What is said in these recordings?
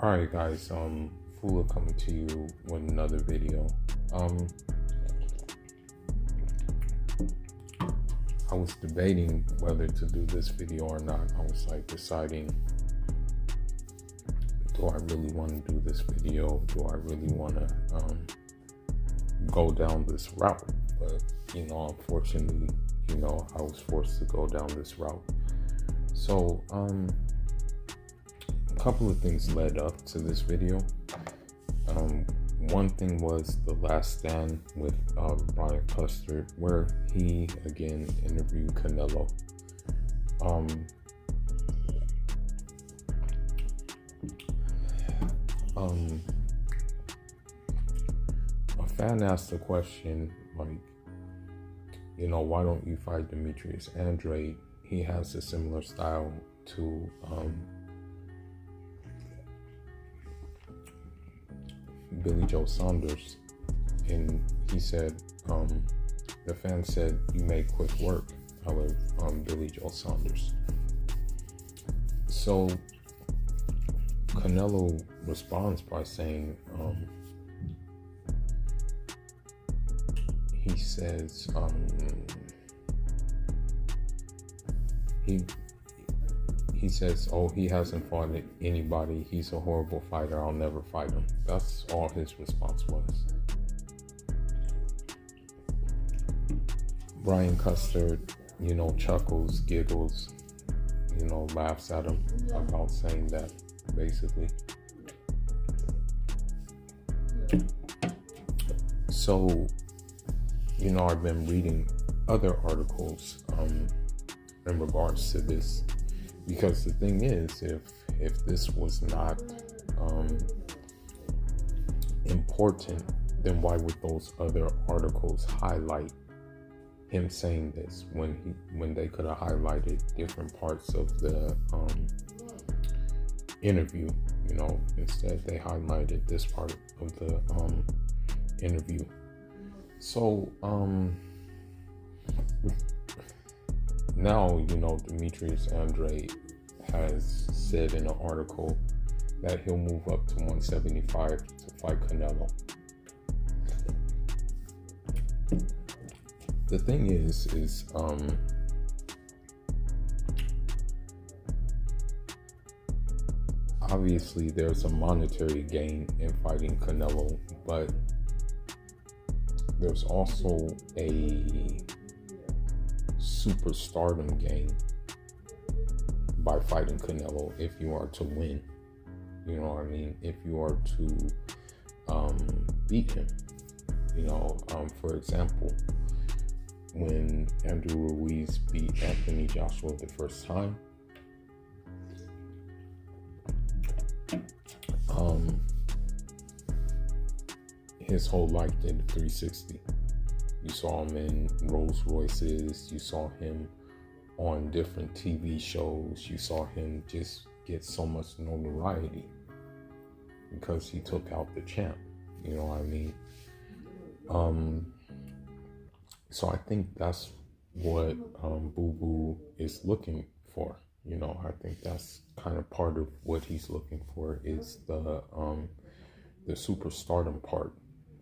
Alright guys, Fula coming to you with another video. I was debating whether to do this video or not. I was like deciding, do I really want to do this video? Do I really want to go down this route? But unfortunately, I was forced to go down this route. So a couple of things led up to this video. One thing was The Last Stand with Brian Custard, where he again interviewed Canelo. A fan asked the question, like, why don't you fight Demetrius Andrade? He has a similar style to Billy Joe Saunders. And he said, the fan said, you make quick work out of Billy Joe Saunders. So Canelo responds by saying, he says, he says, oh, he hasn't fought anybody. He's a horrible fighter. I'll never fight him. That's all his response was. Brian Custard, chuckles, giggles, laughs at him about saying that, basically. So, I've been reading other articles in regards to this, because the thing is, if this was not important, then why would those other articles highlight him saying this when they could have highlighted different parts of the interview? Instead they highlighted this part of the interview. So now Demetrius Andrade has said in an article that he'll move up to 175 to fight Canelo. The thing is obviously there's a monetary gain in fighting Canelo, but there's also a superstardom gain by fighting Canelo if you are to win. You know what I mean? If you are to beat him. For example, when Andrew Ruiz beat Anthony Joshua the first time, his whole life did a 360. You saw him in Rolls Royces, you saw him on different TV shows, you saw him just get so much notoriety because he took out the champ. You know what I mean? So I think that's what Boo Boo is looking for. I think that's kind of part of what he's looking for, is the superstardom part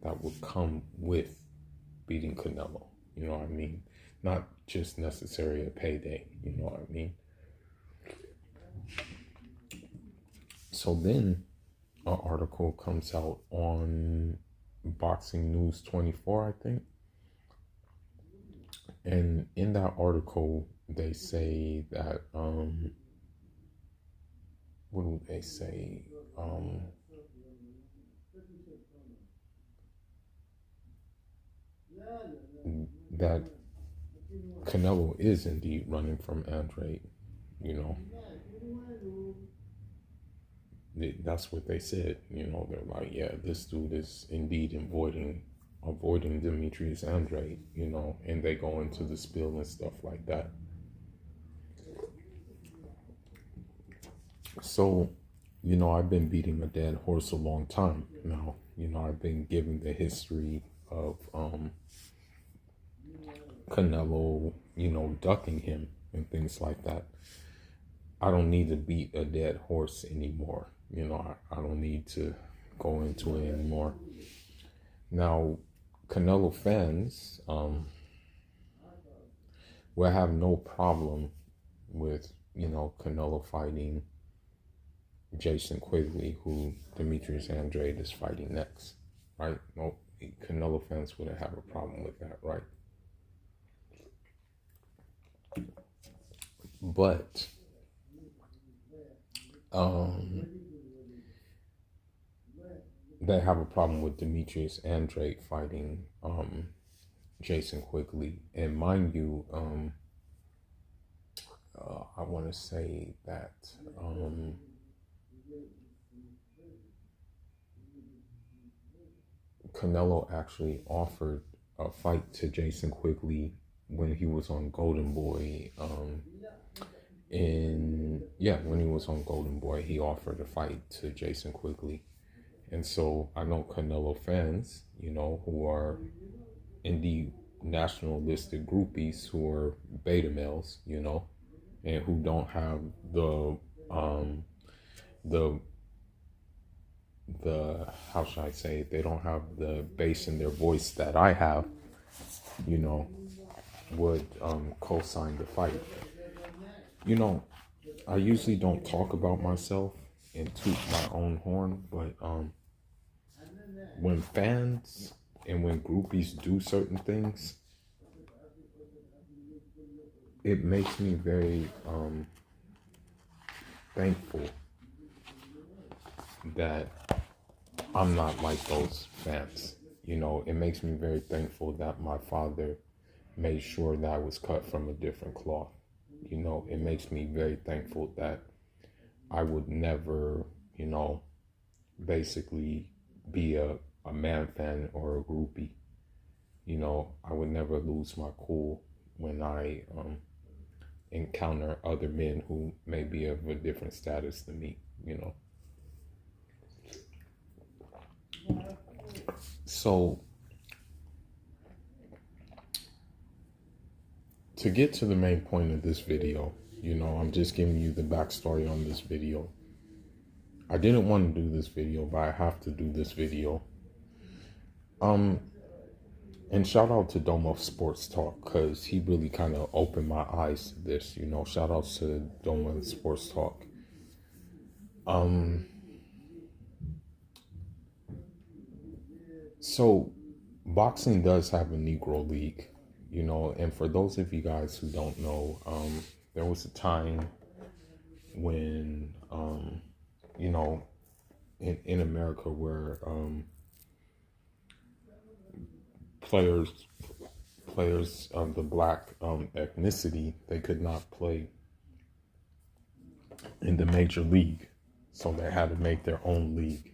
that would come with beating Canelo. You know what I mean? Not just necessarily a payday. You know what I mean? So then an article comes out on Boxing News 24, I think. And in that article, they say that, what do they say? That Canelo is indeed running from Andrade. That's what they said. They're like, yeah, this dude is indeed avoiding Demetrius Andrade, and they go into the spiel and stuff like that. So, I've been beating a dead horse a long time now. I've been giving the history of Canelo, ducking him and things like that. I don't need to beat a dead horse anymore. You know, I don't need to go into it anymore. Now, Canelo fans will have no problem with, you know, Canelo fighting Jason Quigley, who Demetrius Andrade is fighting next, right? No, Canelo fans wouldn't have a problem with that, right? But they have a problem with Demetrius Andrade fighting Jason Quigley. And mind you, I want to say that Canelo actually offered a fight to Jason Quigley when he was on Golden Boy. When he was on Golden Boy, he offered a fight to Jason Quigley. And so I know Canelo fans, you know, who are indeed nationalistic groupies, who are beta males, you know, and who don't have the how should I say it? They don't have the bass in their voice that I have, you know, would co-sign the fight. You know, I usually don't talk about myself and toot my own horn, but when fans and when groupies do certain things, it makes me very thankful that I'm not like those fans. You know, it makes me very thankful that my father made sure that I was cut from a different cloth. You know, it makes me very thankful that I would never, you know, basically be a man fan or a groupie. You know, I would never lose my cool when I encounter other men who may be of a different status than me, you know. So, to get to the main point of this video, you know, I'm just giving you the backstory on this video. I didn't want to do this video, but I have to do this video. And shout out to Domo Sports Talk, because he really kind of opened my eyes to this, you know. Shout out to Domo Sports Talk. So boxing does have a Negro League, you know, and for those of you guys who don't know, there was a time when, you know, in America where players of the black ethnicity, they could not play in the major league, so they had to make their own league,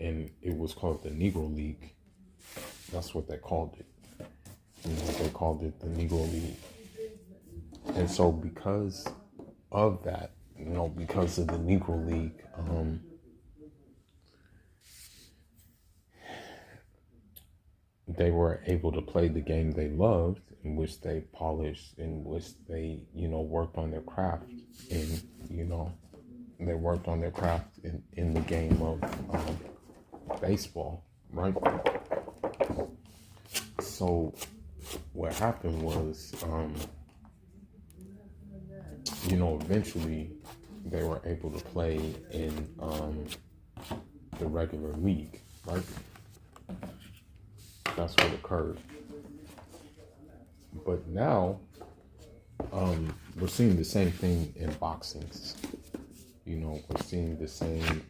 and it was called the Negro League. That's what they called it. You know, they called it the Negro League. And so because of that, you know, because of the Negro League, they were able to play the game they loved, in which they polished, in which they, you know, worked on their craft. And, you know, they worked on their craft in the game of baseball, right? So what happened was, you know, eventually they were able to play in the regular league, right? That's what occurred. But now, we're seeing the same thing in boxing. You know, we're seeing the same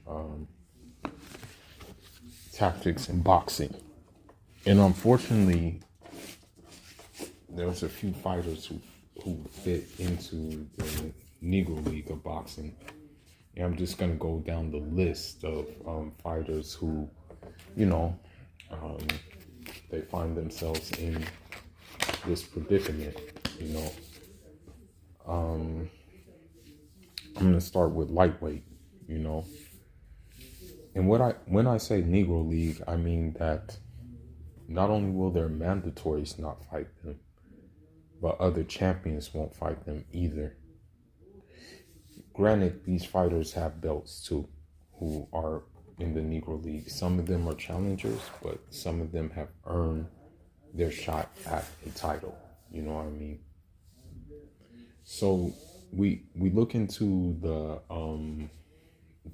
tactics in boxing. And unfortunately, there's a few fighters who fit into the Negro League of boxing. And I'm just going to go down the list of fighters who, you know, they find themselves in this predicament, you know. I'm going to start with lightweight, you know. And when I say Negro League, I mean that not only will their mandatories not fight them, but other champions won't fight them either. granted, these fighters have belts too, who are in the Negro League. Some of them are challengers, but some of them have earned their shot at a title. You know what I mean? So we look into the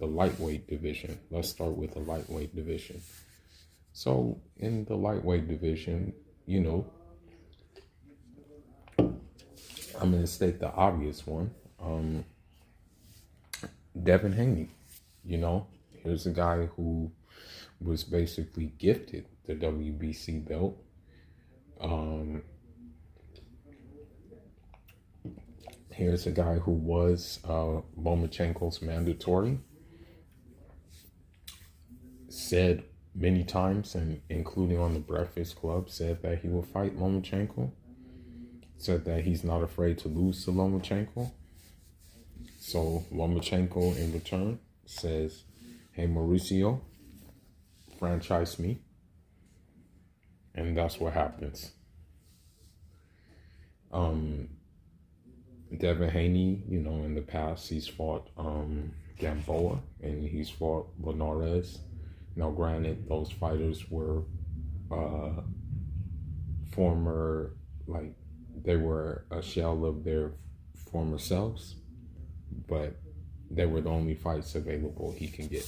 lightweight division. Let's start with the lightweight division. So in the lightweight division, you know, I'm going to state the obvious one. Devin Haney, you know, here's a guy who was basically gifted the WBC belt. Here's a guy who was Lomachenko's mandatory. Said many times, and including on the Breakfast Club, said that he will fight Lomachenko. Said that he's not afraid to lose to Lomachenko. So Lomachenko in return says, hey, Mauricio, franchise me. And that's what happens. Devin Haney, you know, in the past, he's fought Gamboa and he's fought Linares. Now, granted, those fighters were former, like, they were a shell of their former selves, but they were the only fights available he can get.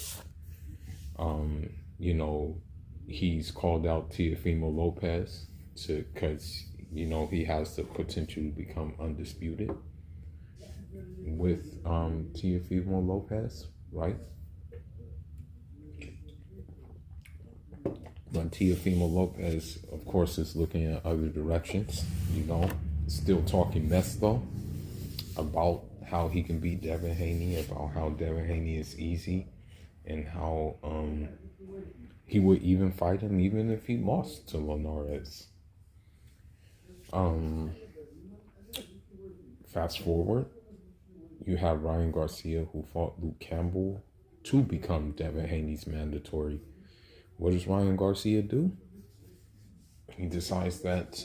You know, he's called out Teofimo Lopez because, you know, he has the potential to become undisputed with Teofimo Lopez, right? But Teofimo Lopez, of course, is looking at other directions, you know, still talking mess, though, about how he can beat Devin Haney, about how Devin Haney is easy, and how he would even fight him even if he lost to Linares. Fast forward, you have Ryan Garcia, who fought Luke Campbell to become Devin Haney's mandatory. What does Ryan Garcia do? He decides that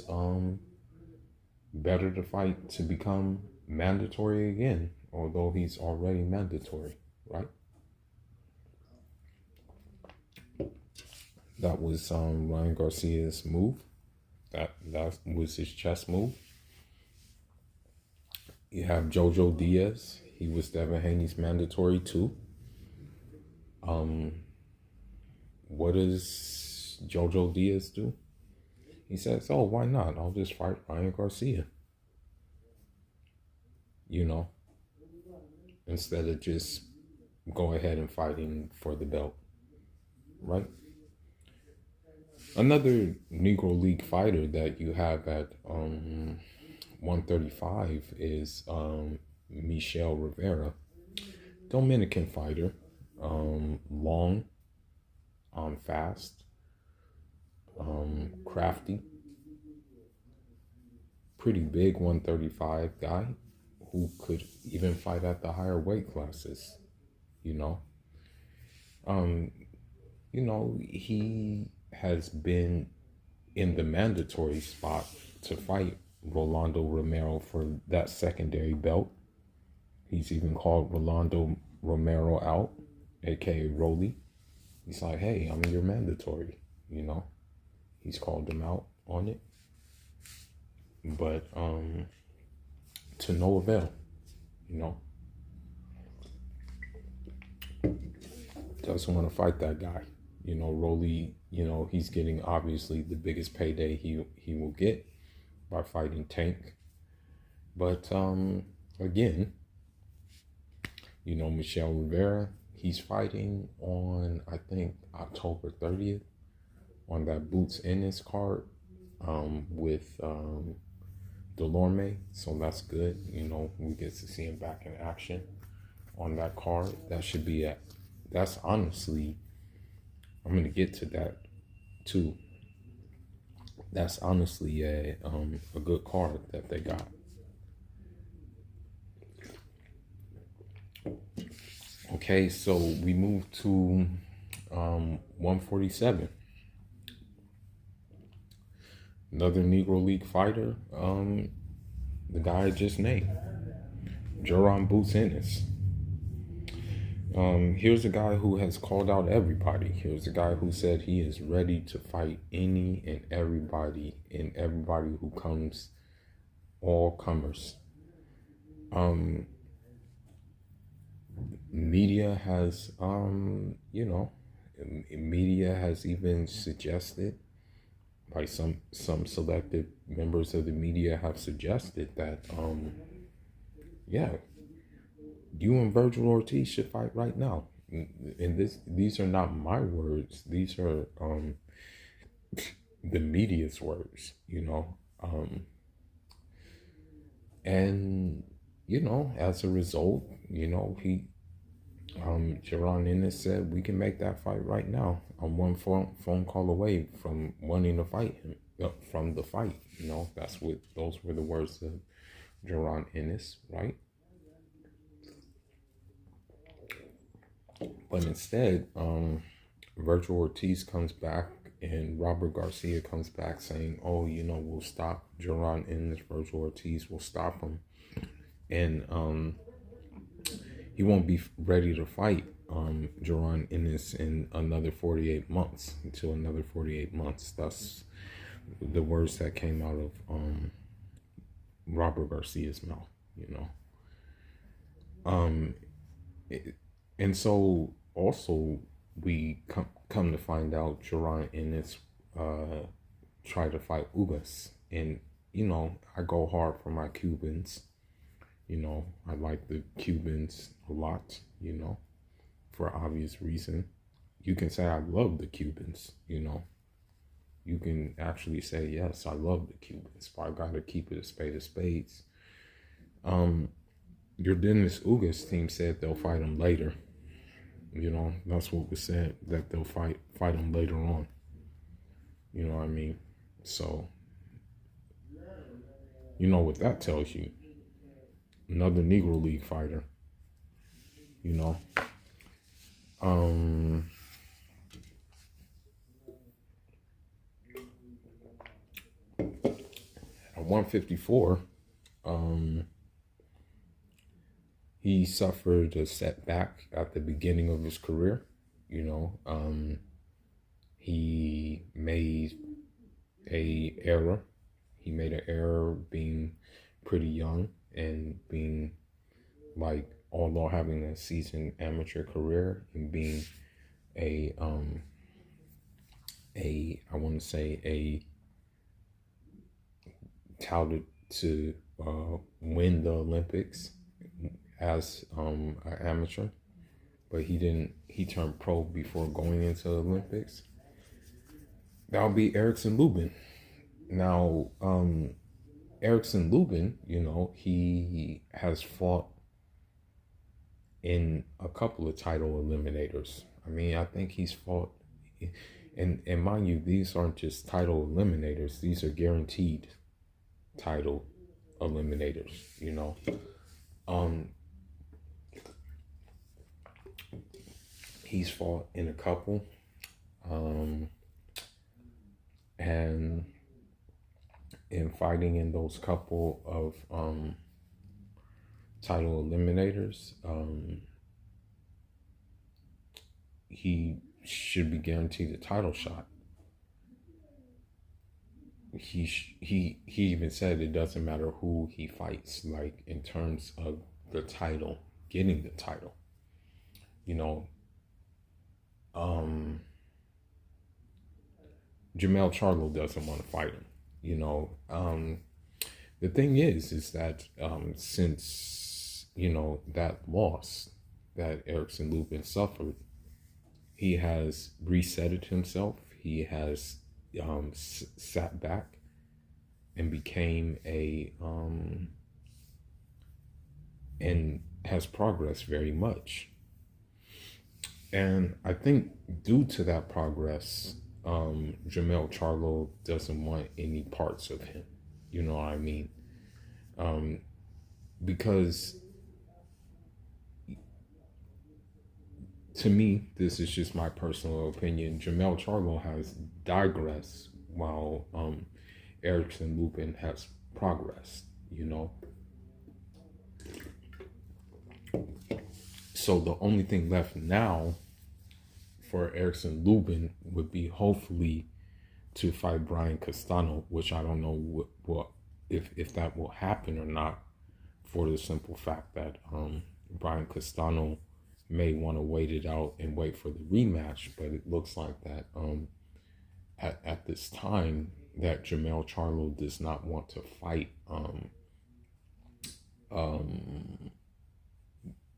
better to fight to become mandatory again, although he's already mandatory, right? That was Ryan Garcia's move. That was his chess move. You have Jojo Diaz. He was Devin Haney's mandatory too. What does Jojo Diaz do? He says, oh, why not? I'll just fight Ryan Garcia. You know, instead of just go ahead and fighting for the belt, right? Another Negro League fighter that you have at 135 is Michel Rivera, Dominican fighter, long, fast, crafty, pretty big 135 guy who could even fight at the higher weight classes, you know. You know, he has been in the mandatory spot to fight Rolando Romero for that secondary belt. He's even called Rolando Romero out, aka Rolly. He's like, hey, I'm your mandatory, you know. He's called him out on it. But to no avail, you know. Doesn't want to fight that guy. You know, Rolly, you know, he's getting obviously the biggest payday he will get by fighting Tank. But again, you know, Michel Rivera, he's fighting on, I think, October 30th on that Boots Ennis card with Delorme. So that's good. You know, we get to see him back in action on that card. That should be that's honestly, I'm going to get to that too. That's honestly a good card that they got. Okay, so we move to 147. Another Negro League fighter, the guy I just named, Joran Boots Ennis. Here's a guy who has called out everybody. Here's a guy who said he is ready to fight any and everybody who comes, all comers. Media has, media has even suggested, like some selected members of the media have suggested that, yeah, you and Virgil Ortiz should fight right now. And these are not my words. These are the media's words, and as a result, Jaron Ennis said we can make that fight right now. I'm one phone call away from wanting to fight him from the fight. Those were the words of Jaron Ennis, right? But instead, Virgil Ortiz comes back and Robert Garcia comes back saying, "Oh, we'll stop Jaron Ennis. Virgil Ortiz will stop him, and he won't be ready to fight Jaron Ennis in another 48 months, until another 48 months. That's the words that came out of Robert Garcia's mouth, and so also we come to find out Jaron Ennis tried to fight Ugas. And, I go hard for my Cubans. I like the Cubans a lot, for obvious reason. You can say I love the Cubans, You can actually say, yes, I love the Cubans, but I got to keep it a spade of spades. Your Dennis Ugas team said they'll fight him later. That's what was said, that they'll fight him later on. You know what I mean? So, what that tells you. Another Negro League fighter. At 154, he suffered a setback at the beginning of his career. He made a error. He made an error being pretty young and being although having a seasoned amateur career and being a touted to win the Olympics as an amateur, but he turned pro before going into the Olympics. That'll be Erickson Lubin. Now, Erickson Lubin, he has fought in a couple of title eliminators. I think he's fought, and mind you, these aren't just title eliminators. These are guaranteed title eliminators, He's fought in a couple, and in fighting in those couple of title eliminators, he should be guaranteed a title shot. He even said it doesn't matter who he fights, in terms of the title, getting the title. Jermell Charlo doesn't want to fight him. The thing is that since that loss that Erickson Lubin suffered, he has resetted himself. He has sat back and became and has progressed very much. And I think due to that progress, Jermell Charlo doesn't want any parts of him. You know what I mean? Because to me, this is just my personal opinion, Jermell Charlo has digressed while Erickson Lubin has progressed, So the only thing left now for Erickson Lubin would be hopefully to fight Brian Castano, which I don't know what if that will happen or not, for the simple fact that Brian Castano may want to wait it out and wait for the rematch, but it looks like that at this time that Jermell Charlo does not want to fight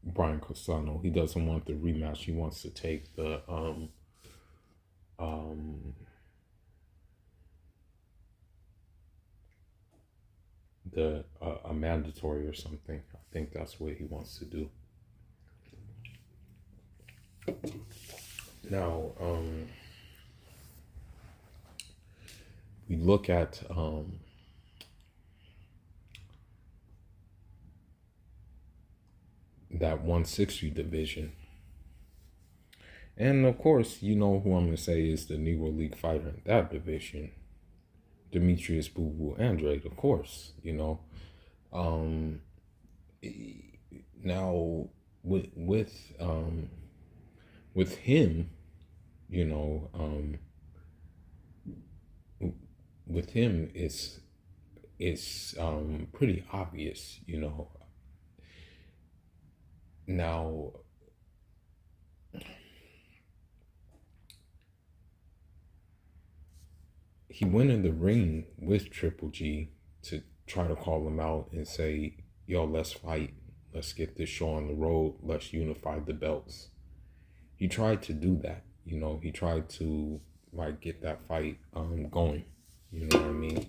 Brian Castano. He doesn't want the rematch. He wants to take the a mandatory or something. I think that's what he wants to do. Now, we look at that 160 division. And of course, you know who I'm going to say is the Negro League fighter in that division, Demetrius Boo Boo Andrade, of course, you know. Now, with him, you know, with him, it's pretty obvious, you know. Now, he went in the ring with Triple G to try to call him out and say, yo, let's fight. Let's get this show on the road. Let's unify the belts. He tried to do that, you know. He tried to, like, get that fight going. You know what I mean?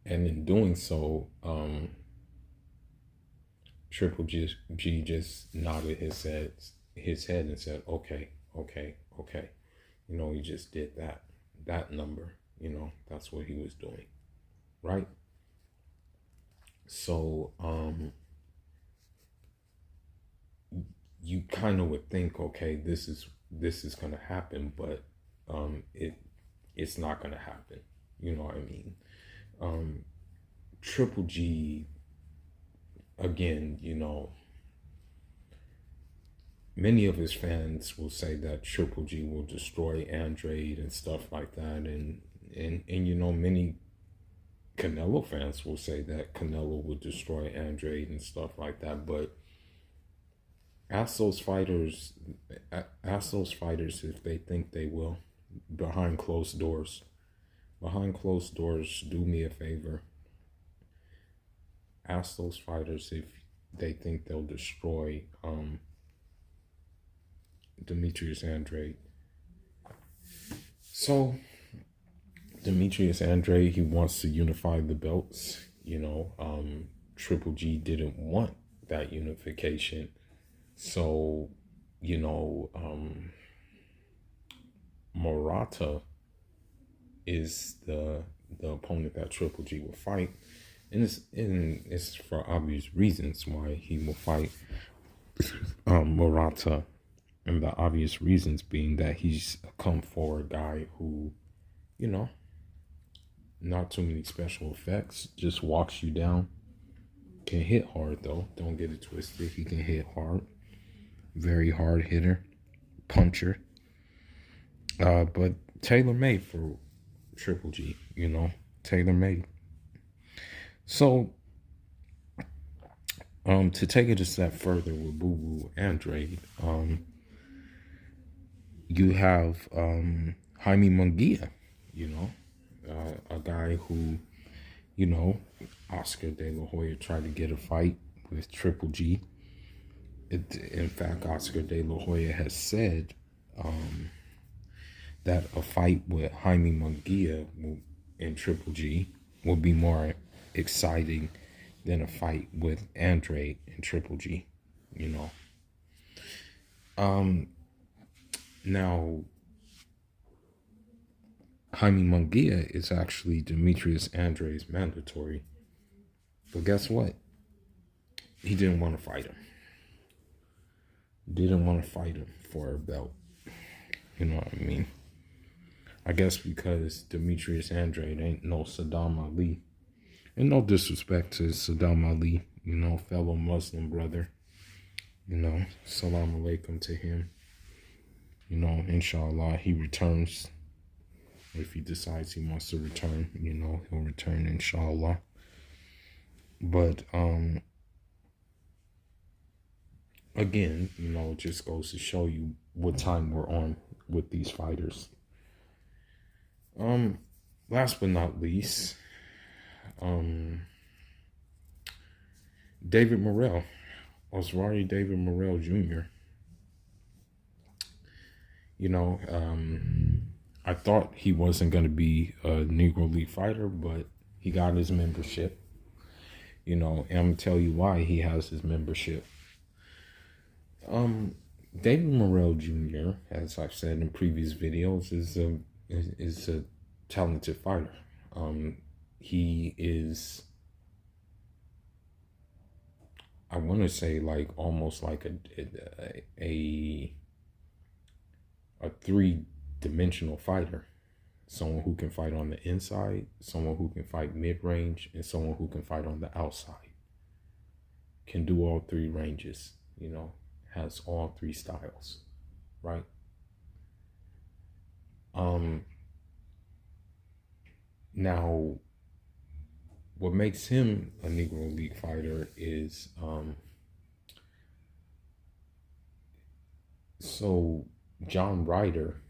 And in doing so, Triple G just nodded his head and said, okay. You know, he just did that number. You know, that's what he was doing, right? So, you kind of would think, okay, this is gonna happen, but it's not gonna happen. You know what I mean? Triple G, again, you know, many of his fans will say that Triple G will destroy Andrade and stuff like that, and you know, many Canelo fans will say that Canelo will destroy Andrade and stuff like that, but ask those fighters if they think they will, behind closed doors. Behind closed doors, do me a favor. Ask those fighters if they think they'll destroy Demetrius Andrade. So, Demetrius Andrade, he wants to unify the belts. You know, Triple G didn't want that unification. So, you know, Murata is the opponent that Triple G will fight. And it's for obvious reasons why he will fight Murata. And the obvious reasons being that he's a come-forward guy who, you know, not too many special effects, just walks you down. Can hit hard, though. Don't get it twisted. He can hit hard. Very hard hitter. Puncher. But tailor-made for Triple G, you know. Tailor-made. So, to take it a step further with Boo Boo Andrade, you have Jaime Munguia, you know, a guy who, you know, Oscar De La Hoya tried to get a fight with Triple G. In fact, Oscar De La Hoya has said that a fight with Jaime Munguia and Triple G will be more exciting than a fight with Andrade and Triple G, you know. Now, Jaime Munguia is actually Demetrius Andrade's mandatory. But guess what? He didn't want to fight him. Didn't want to fight him for a belt. You know what I mean? I guess because Demetrius Andrade ain't no Saddam Ali. And no disrespect to Saddam Ali, fellow Muslim brother. Salam alaikum to him. Inshallah, he returns. If he decides he wants to return, he'll return, inshallah. But, again, it just goes to show you what time we're on with these fighters. Last but not least, David Morrell, Oswari David Morrell Jr. I thought he wasn't going to be a Negro League fighter, but he got his membership. And I'm going to tell you why he has his membership. David Morrell Jr., as I've said in previous videos, is a talented fighter. He is, I want to say, like almost like a three-dimensional fighter. Someone who can fight on the inside, someone who can fight mid-range, and someone who can fight on the outside. Can do all three ranges, has all three styles, right? Now, what makes him a Negro League fighter is, so John Ryder,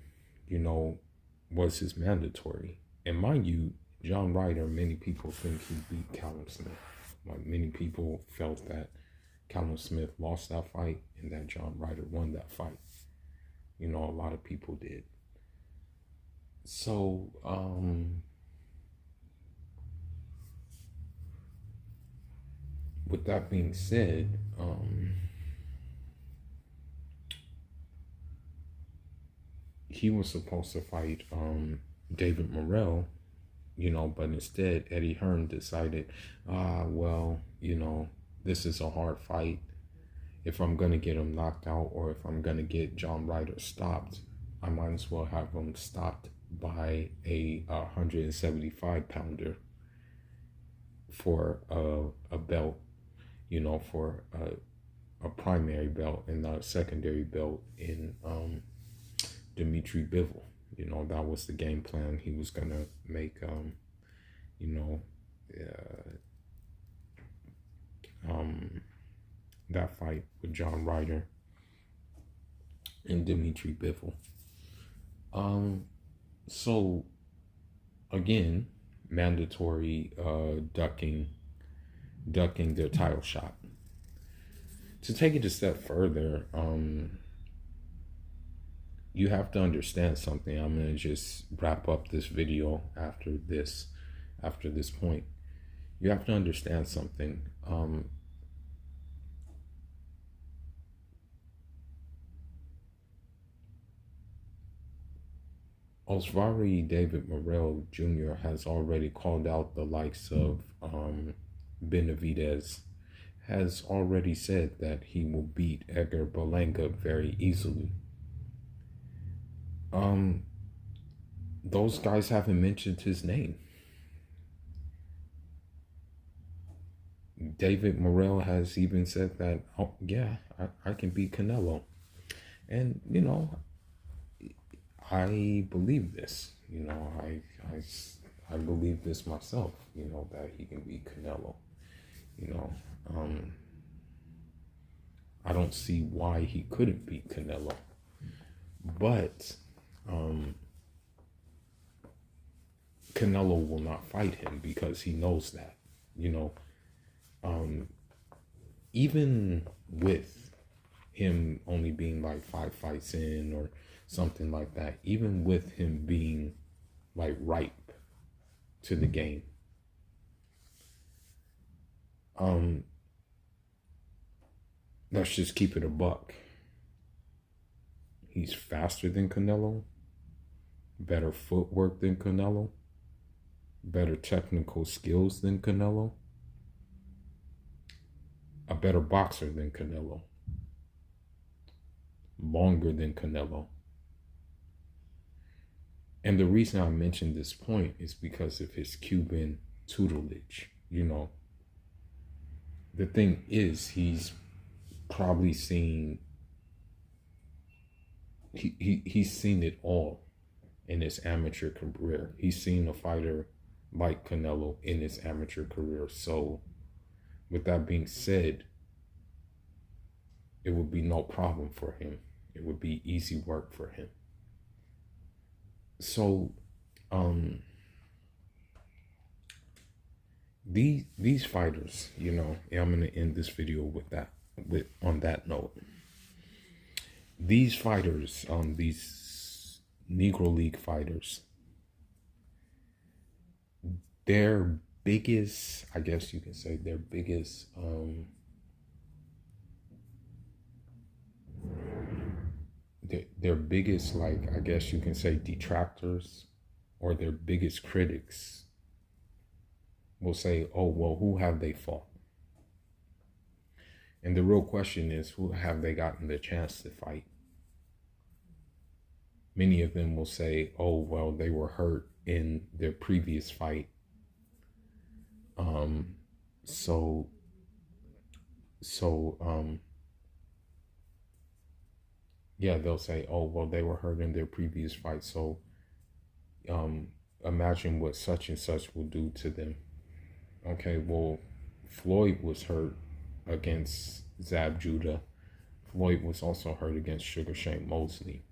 was his mandatory. And mind you, John Ryder, many people think he beat Callum Smith. Like, many people felt that Callum Smith lost that fight and that John Ryder won that fight. A lot of people did. So, with that being said, he was supposed to fight David Morrell, but instead Eddie Hearn decided, this is a hard fight. If I'm going to get him knocked out, or if I'm going to get John Ryder stopped, I might as well have him stopped by a 175-pounder for a belt, for a primary belt and not a secondary belt in Dimitri Bivol. That was the game plan. He was going to make, that fight with John Ryder and Dimitri Bivol. So, again, mandatory ducking their title shot. To take it a step further, you have to understand something. I'm going to just wrap up this video after this point. You have to understand something. Oswari David Morrell Jr. has already called out the likes of Benavidez, has already said that he will beat Edgar Berlanga very easily. Those guys haven't mentioned his name. David Morrell has even said that, oh yeah, I can beat Canelo. And, I believe this. I believe this myself, that he can beat Canelo. I don't see why he couldn't beat Canelo. But Canelo will not fight him because he knows that, even with him only being like 5 fights in or something like that, even with him being like ripe to the game, let's just keep it a buck. He's faster than Canelo, better footwork than Canelo, better technical skills than Canelo, a better boxer than Canelo, longer than Canelo. And the reason I mentioned this point is because of his Cuban tutelage. You know, the thing is, he's probably seen, he's seen it all in his amateur career. He's seen a fighter like Canelo in his amateur career. So with that being said, it would be no problem for him. It would be easy work for him. So these fighters, you know, I'm going to end this video with that, on that note. These fighters, these Negro League fighters, their biggest, I guess you can say, their biggest their biggest, like, I guess you can say, detractors, or their biggest critics will say, oh, well, who have they fought? And the real question is, who have they gotten the chance to fight? Many of them will say, oh, well, they were hurt in their previous fight. Yeah, they'll say, oh, well, they were hurt in their previous fight. So imagine what such and such will do to them. Okay, well, Floyd was hurt against Zab Judah. Floyd was also hurt against Sugar Shane Mosley.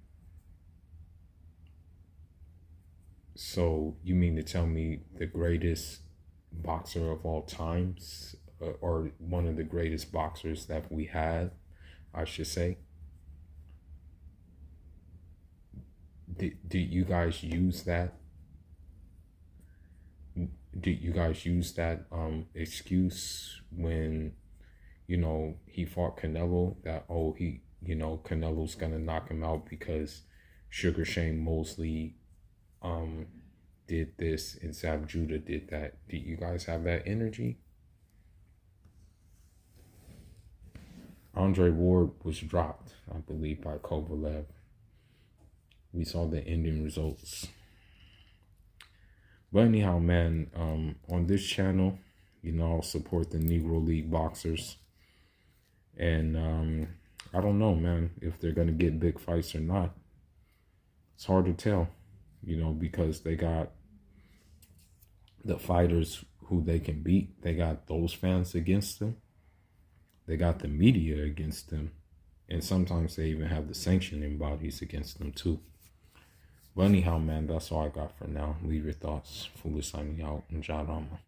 So you mean to tell me the greatest boxer of all times, or one of the greatest boxers that we had, I should say, did you guys use that? Did you guys use that excuse when, you know, he fought Canelo, that, oh, he, you know, Canelo's gonna knock him out because Sugar Shane Mosley did this and Zab Judah did that? Did you guys have that energy? Andre Ward was dropped, I believe, by Kovalev. We saw the ending results. But anyhow, man, on this channel, you know, I'll support the Negro League boxers. And I don't know, man, if they're going to get big fights or not. It's hard to tell, you know, because they got the fighters who they can beat. They got those fans against them. They got the media against them. And sometimes they even have the sanctioning bodies against them too. But anyhow, man, that's all I got for now. Leave your thoughts. Foolish signing out. And Jadama.